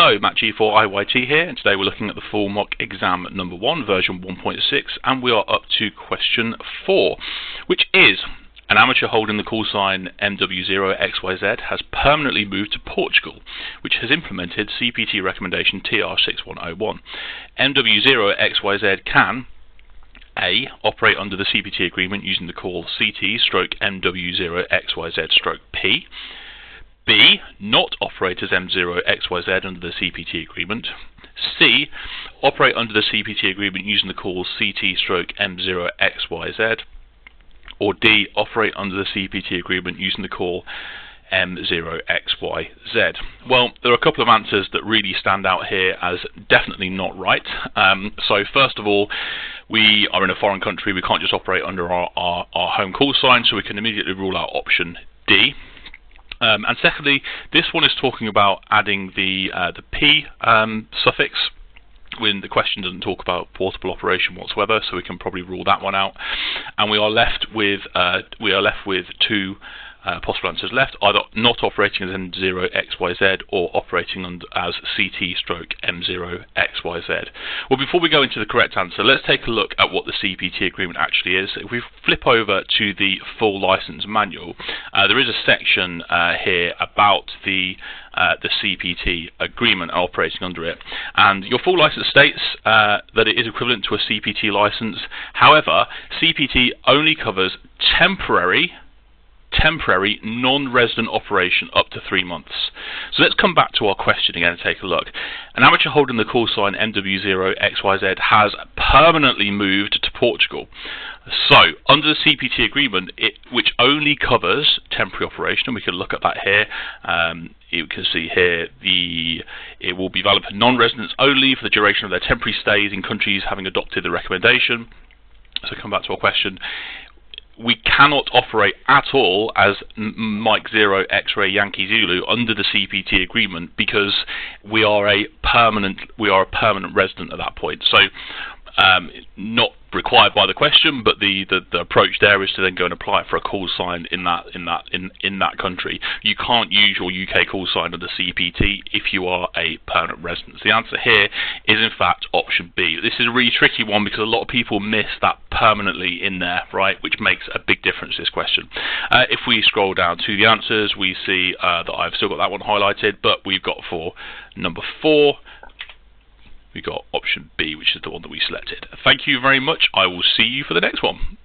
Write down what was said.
Hello, Matt G4IYT here, and today we're looking at the full mock exam number 1, version 1.6, and we are up to question 4, which is: an amateur holding the call sign MW0XYZ has permanently moved to Portugal, which has implemented CEPT Recommendation T 6101. MW0XYZ can A. Operate under the CEPT agreement using the call CT/MW0XYZ/P. B. Not operate as M0XYZ under the CEPT agreement. C. Operate under the CEPT agreement using the call CT/M0XYZ. Or D. Operate under the CEPT agreement using the call M0XYZ. Well, there are a couple of answers that really stand out here as definitely not right. So first of all, we are in a foreign country. We can't just operate under our home call sign, so we can immediately rule out option D. And secondly, this one is talking about adding the P suffix when the question doesn't talk about portable operation whatsoever, so we can probably rule that one out. And we are left with two possible answers left, either not operating as M0XYZ or operating as CT/M0XYZ. Well, before we go into the correct answer, let's take a look at what the CEPT agreement actually is. If we flip over to the full license manual, there is a section here about the CEPT agreement and operating under it, and your full license states that it is equivalent to a CEPT license. However, CEPT only covers temporary non-resident operation up to 3 months. So let's come back to our question again and take a look. An amateur holding the call sign MW0XYZ has permanently moved to Portugal. So under the CEPT agreement, which only covers temporary operation, and we can look at that here. You can see here it will be valid for non-residents only for the duration of their temporary stays in countries having adopted the recommendation. So come back to our question. We cannot operate at all as Mike 0 X-ray Yankee Zulu under the CEPT agreement because we are a permanent resident at that point. So not required by the question, but the approach there is to then go and apply for a call sign in that country. You can't use your UK call sign under CEPT if you are a permanent resident. So the answer here is in fact option B. This is a really tricky one because a lot of people miss that permanently in there, right, which makes a big difference to this question. If we scroll down to the answers, we see that I've still got that one highlighted, but we've got for number 4, we got option B, which is the one that we selected. Thank you very much. I will see you for the next one.